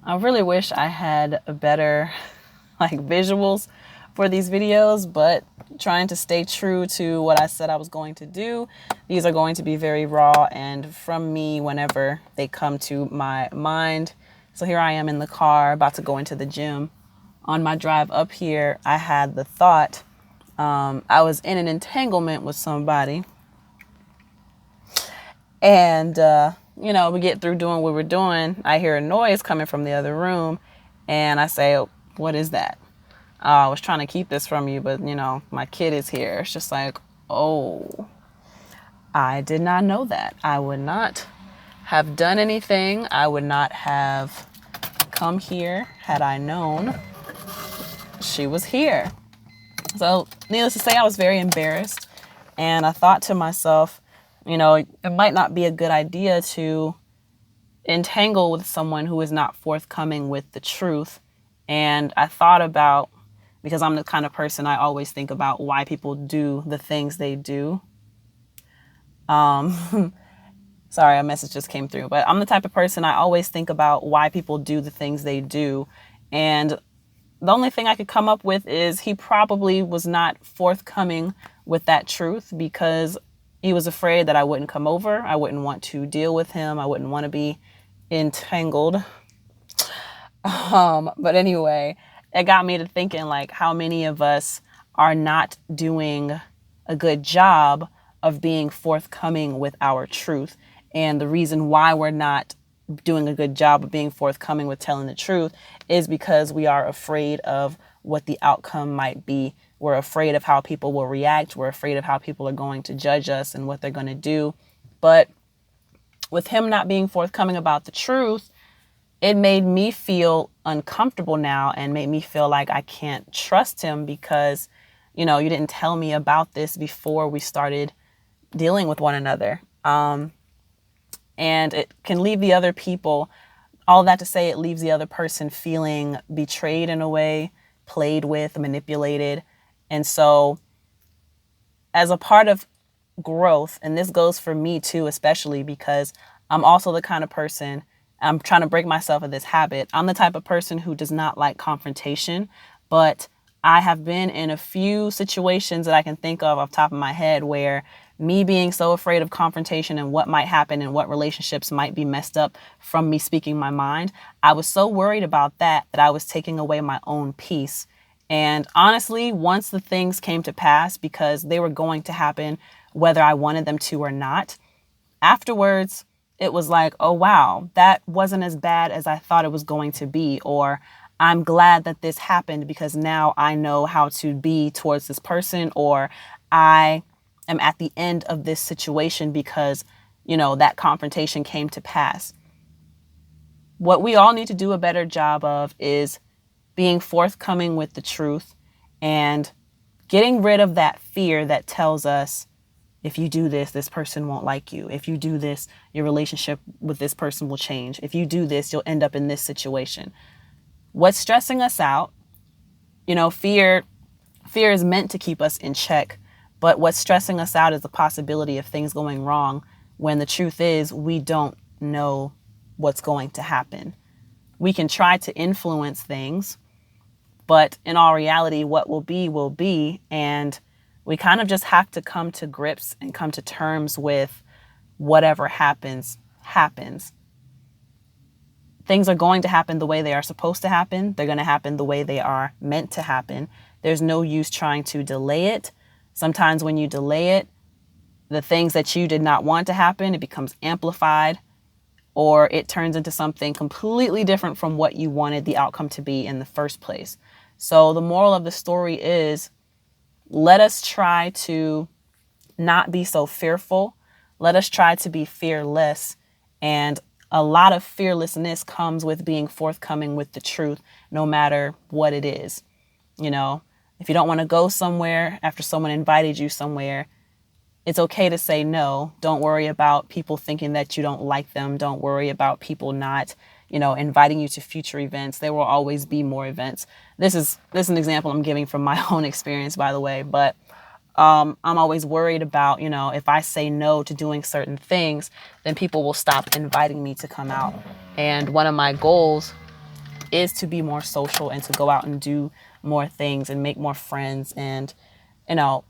I really wish I had a better visuals for these videos, but trying to stay true to what I said I was going to do. These are going to be very raw and from me whenever they come to my mind. So here I am in the car about to go into the gym. On my drive up here, I had the thought, I was in an entanglement with somebody, and we get through doing what we're doing. I hear a noise coming from the other room, and I say, "Oh, what is that?" I was trying to keep this from you, but my kid is here. It's just like, oh, I did not know that. I would not have done anything. I would not have come here had I known she was here. So needless to say, I was very embarrassed. And I thought to myself, it might not be a good idea to entangle with someone who is not forthcoming with the truth. And I thought about, because I'm the kind of person, I always think about why people do the things they do. Sorry, a message just came through, but I'm the type of person, I always think about why people do the things they do. And the only thing I could come up with is he probably was not forthcoming with that truth because he was afraid that I wouldn't come over. I wouldn't want to deal with him. I wouldn't want to be entangled. But anyway, it got me to thinking, like, how many of us are not doing a good job of being forthcoming with our truth. And the reason why we're not doing a good job of being forthcoming with telling the truth is because we are afraid of what the outcome might be. We're afraid of how people will react. We're afraid of how people are going to judge us and what they're going to do. But with him not being forthcoming about the truth, it made me feel uncomfortable now and made me feel like I can't trust him because, you didn't tell me about this before we started dealing with one another. And it can leave the other people, all that to say, it leaves the other person feeling betrayed in a way, played with, manipulated. And so as a part of growth, and this goes for me too, especially because I'm also the kind of person, I'm trying to break myself of this habit. I'm the type of person who does not like confrontation, but I have been in a few situations that I can think of off the top of my head where me being so afraid of confrontation and what might happen and what relationships might be messed up from me speaking my mind, I was so worried about that I was taking away my own peace. And honestly, once the things came to pass, because they were going to happen whether I wanted them to or not, afterwards, it was like, oh, wow, that wasn't as bad as I thought it was going to be. Or I'm glad that this happened because now I know how to be towards this person, or I am at the end of this situation because, that confrontation came to pass. What we all need to do a better job of is being forthcoming with the truth and getting rid of that fear that tells us, if you do this, this person won't like you. If you do this, your relationship with this person will change. If you do this, you'll end up in this situation. What's stressing us out, fear is meant to keep us in check. But what's stressing us out is the possibility of things going wrong when the truth is we don't know what's going to happen. We can try to influence things, but in all reality, what will be. And we kind of just have to come to grips and come to terms with whatever happens. Things are going to happen the way they are supposed to happen. They're going to happen the way they are meant to happen. There's no use trying to delay it. Sometimes when you delay it, the things that you did not want to happen, it becomes amplified, or it turns into something completely different from what you wanted the outcome to be in the first place. So the moral of the story is, let us try to not be so fearful. Let us try to be fearless. And a lot of fearlessness comes with being forthcoming with the truth, no matter what it is. If you don't want to go somewhere after someone invited you somewhere, it's okay to say no. Don't worry about people thinking that you don't like them. Don't worry about people not, inviting you to future events. There will always be more events. This is an example I'm giving from my own experience, by the way. But I'm always worried about, if I say no to doing certain things, then people will stop inviting me to come out. And one of my goals is to be more social and to go out and do more things and make more friends and,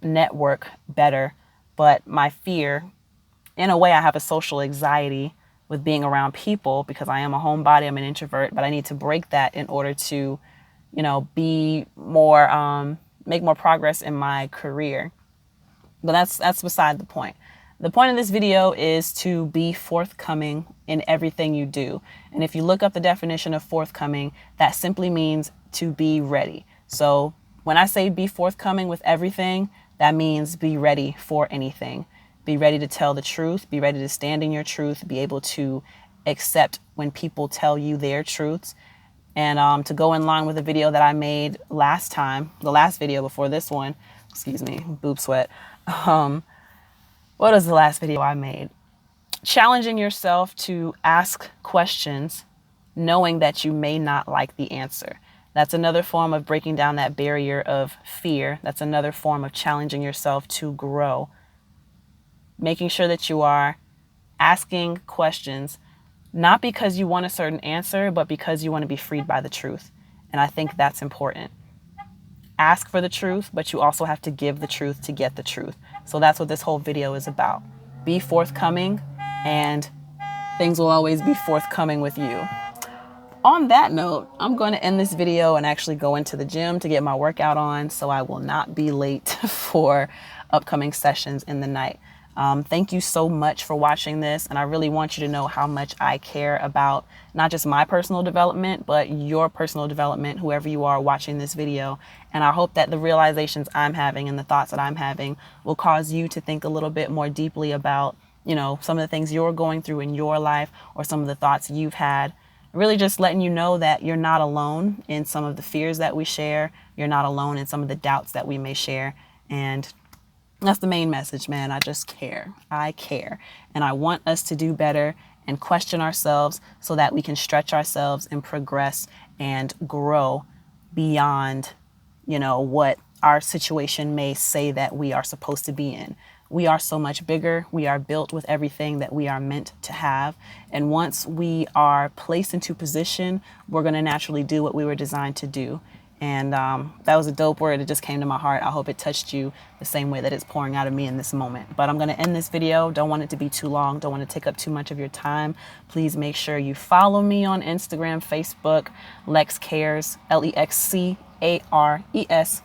network better. But my fear, in a way, I have a social anxiety with being around people because I am a homebody, I'm an introvert, but I need to break that in order to, be more, make more progress in my career. But that's beside the point. The point of this video is to be forthcoming in everything you do. And if you look up the definition of forthcoming, that simply means to be ready. So when I say be forthcoming with everything, that means be ready for anything. Be ready to tell the truth, be ready to stand in your truth, be able to accept when people tell you their truths. And to go in line with the video that I made last time, the last video before this one, excuse me, boob sweat. What was the last video I made? Challenging yourself to ask questions knowing that you may not like the answer. That's another form of breaking down that barrier of fear. That's another form of challenging yourself to grow. Making sure that you are asking questions, not because you want a certain answer, but because you want to be freed by the truth. And I think that's important. Ask for the truth, but you also have to give the truth to get the truth. So that's what this whole video is about. Be forthcoming, and things will always be forthcoming with you. On that note, I'm going to end this video and actually go into the gym to get my workout on so I will not be late for upcoming sessions in the night. Thank you so much for watching this, and I really want you to know how much I care about not just my personal development, but your personal development, whoever you are watching this video. And I hope that the realizations I'm having and the thoughts that I'm having will cause you to think a little bit more deeply about, some of the things you're going through in your life or some of the thoughts you've had. Really just letting you know that you're not alone in some of the fears that we share. You're not alone in some of the doubts that we may share. And that's the main message, man. I just care. I care. And I want us to do better and question ourselves so that we can stretch ourselves and progress and grow beyond, what our situation may say that we are supposed to be in. We are so much bigger. We are built with everything that we are meant to have. And once we are placed into position, we're going to naturally do what we were designed to do. And that was a dope word. It just came to my heart. I hope it touched you the same way that it's pouring out of me in this moment. But I'm going to end this video. Don't want it to be too long. Don't want to take up too much of your time. Please make sure you follow me on Instagram, Facebook, Lex Cares, LEXCARES,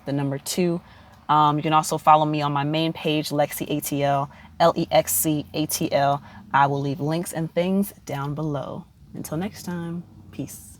the number 2. You can also follow me on my main page, Lexi ATL, LEXCATL. I will leave links and things down below. Until next time, peace.